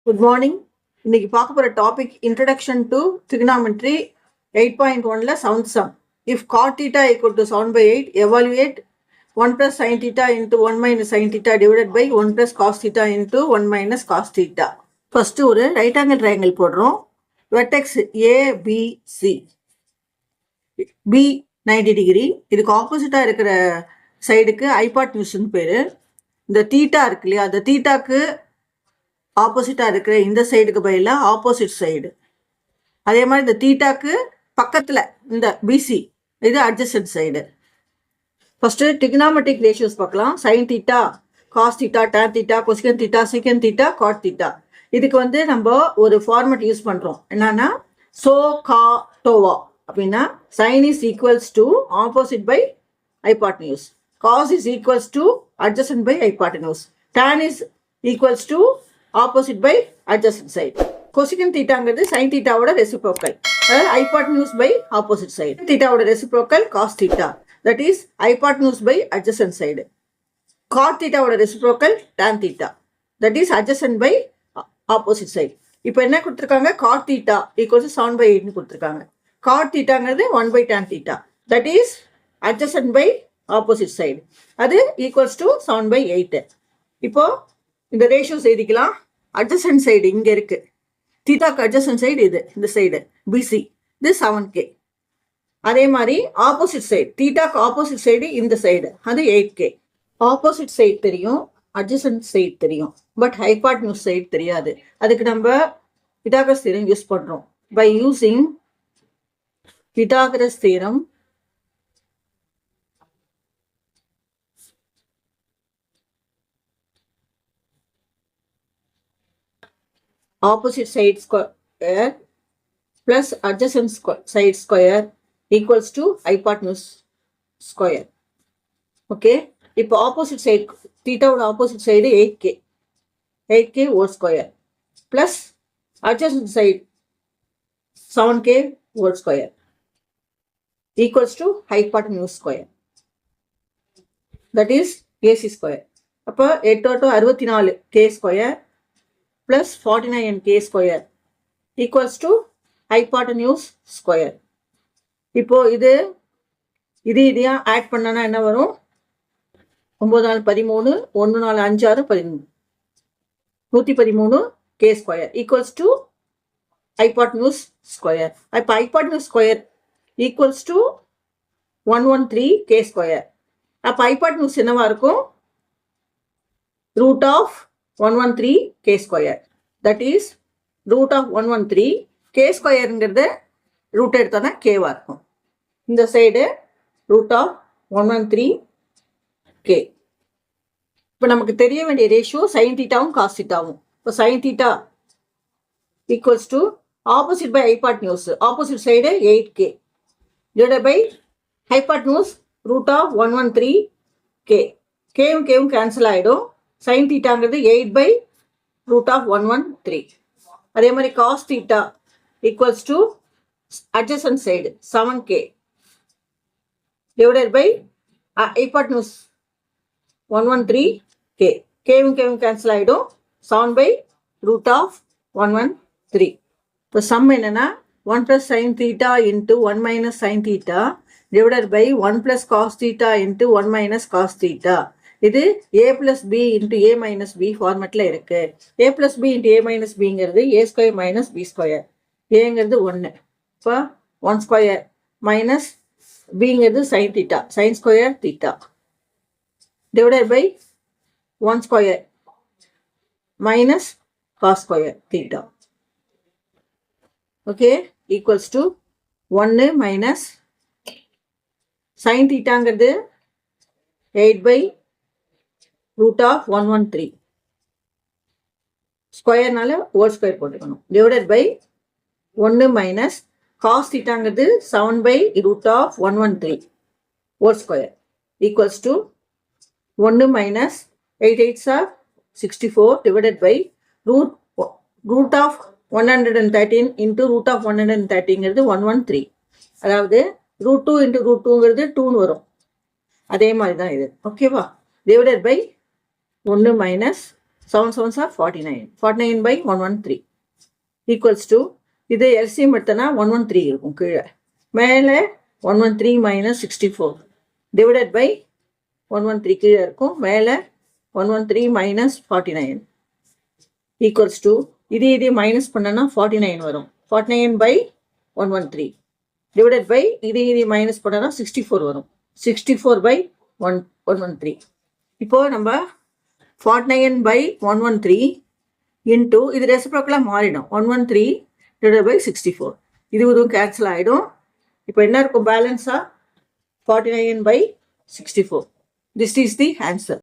Good morning. இன்னைக்கு பார்க்க போற topic introduction to trigonometry 8.1ல sound sum. If cot theta equal to 7/8, evaluate 1 plus sin theta into 1 minus sin theta divided by 1 plus cos theta into 1 minus cos theta. First ஒரு right angle triangle போடுறோம். Vertex ABC. B 90 degree. இதுக்கு ஆப்போசிட்டா இருக்கிற சைடுக்கு ஹைபாட்னியூஸ்னு பேரு. இந்த theta இருக்கு இல்லையா, அந்த தீட்டாக்கு ஆப்போசிட்டா இருக்கிற இந்த சைடுக்கு பதிலா ஆப்போசிட் சைடு. அதே மாதிரி இந்த தீட்டாக்கு பக்கத்துல இந்த பிசி இது adjacent side. First trigonometric ratios பார்க்கலாம். Sine theta, cos theta, tan theta, cosecant theta, secant theta, cot theta. இதுக்கு நம்ம ஒரு ஃபார்மேட் யூஸ் பண்றோம். என்னன்னா சோ கா டோவா அப்படின்னா sine is equals to opposite by hypotenuse, cos is equals to adjacent by hypotenuse, tan is equals to opposite by adjacent side. Cosecant தீட்டாங்கிறது sine தீட்டாவோட reciprocal, அதாவது hypotenuse by opposite side. தீட்டாவோட reciprocal cos theta, that is hypotenuse by adjacent side. Cot தீட்டாவோட reciprocal tan theta, that is adjacent by opposite side. இப்போ என்ன கொடுத்துருக்காங்க, cot theta equals 7/8 கொடுத்துருக்காங்க. Cot தீட்டாங்கிறது 1/tan theta, that is adjacent by opposite side. அது equals to 7/8. இப்போ இந்த ratios எழுதிக்கலாம். அட்ஜசன்ட் சைடு இங்க இருக்கு, தீட்டாக்கு அட்ஜசன்ட் சைடு இது, இந்த சைடு பிசி, இது 7K. அதே மாதிரி ஆப்போசிட் சைடு, தீட்டாக்கு ஆப்போசிட் சைடு இந்த சைடு, அது 8K. ஆப்போசிட் சைடு தெரியும், அட்ஜசன்ட் சைடு தெரியும், பட் ஹைபாட்னியூஸ் சைடு தெரியாது. அதுக்கு நம்ம பித்தாகரஸ் தியரம் யூஸ் பண்றோம். By using Pythagoras theorem, opposite side square plus adjacent side square equals to hypotenuse square. Okay, இப்போ opposite side தீட்டாவோட opposite side 8K whole square plus adjacent side 7K whole square equals to hypotenuse square, that is AC square. அப்போ 8 64K square plus 49K square equals to hypotenuse square. இப்போ இதையும் add பண்ணனா என்ன வரும், 9 4 13, 1 4 5 6 13, 113K square equals to hypotenuse square. இப்போ hypotenuse square equals to 113K square. அப்போ hypotenuse என்னவா இருக்கும், root of 113K square, that is root of 113K squareங்கிறது ரூட் எடுத்தோன்னா கேவா இருக்கும். இந்த சைடு root of 113K. இப்போ நமக்கு தெரிய வேண்டிய ரேஷியோ சைன் தீட்டாவும் காஸ் தீட்டாவும். இப்போ sine theta equals to opposite by hypotenuse, opposite side 8K divided by hypotenuse root of 113K. கேவும் கேவும் கேன்சல் ஆகிடும். சைன் தீட்டாங்கிறது 8/root of 113. அதே மாதிரி cos theta equals to adjacent side 7K divided by hypotenuse 113K. கேவும் கேவும் cancel ஆகிடும். 7/root of 113. இப்போ சம் என்னன்னா 1 plus sin theta into 1 minus sin theta divided by 1 plus cos theta into 1 minus cos theta. இது a plus b into a minus b ஃபார்மேட்ல இருக்கு. a plus b into a minus bங்கிறது a square minus b square. aங்கிறது 1, இப்போ 1 square minus bங்கிறது sin theta, sin square theta divided by 1 square minus cos square theta. Okay, equals to 1 minus sin thetaங்கிறது 8/root of 113 ஸ்கொயர்னால whole square போட்டுக்கணும், divided by 1 minus cos தீட்டாங்கிறது 7/root of 113 whole square equals to 1 minus 8 8s are 64 divided by root of 113 into root of 130ங்கிறது 113. அதாவது √2 into √2ங்கிறது 2ன்னு வரும். அதே மாதிரி தான் இது. ஓகேவா, divided by 1 minus 7 7s are 49. 49 by 113 equals to, இது LCM எடுத்தனா 113 இருக்கும் கீழே. மேலே 113 minus 64 divided by 113 கீழே இருக்கும். மேலே 113 minus 49 equals to, இது மைனஸ் பண்ணனா 49 வரும். 49 by 113 divided by இது மைனஸ் பண்ணனா 64 வரும். 64 by 113. இப்போ நம்ம 49 by 113 into இது ரெசிப்ரோக்கலாக மாறிடும். 113 divided by 64 இதுவும் கேன்சல் ஆகிடும். இப்போ என்ன இருக்கும் பேலன்ஸாக 49 by 64. This is the answer.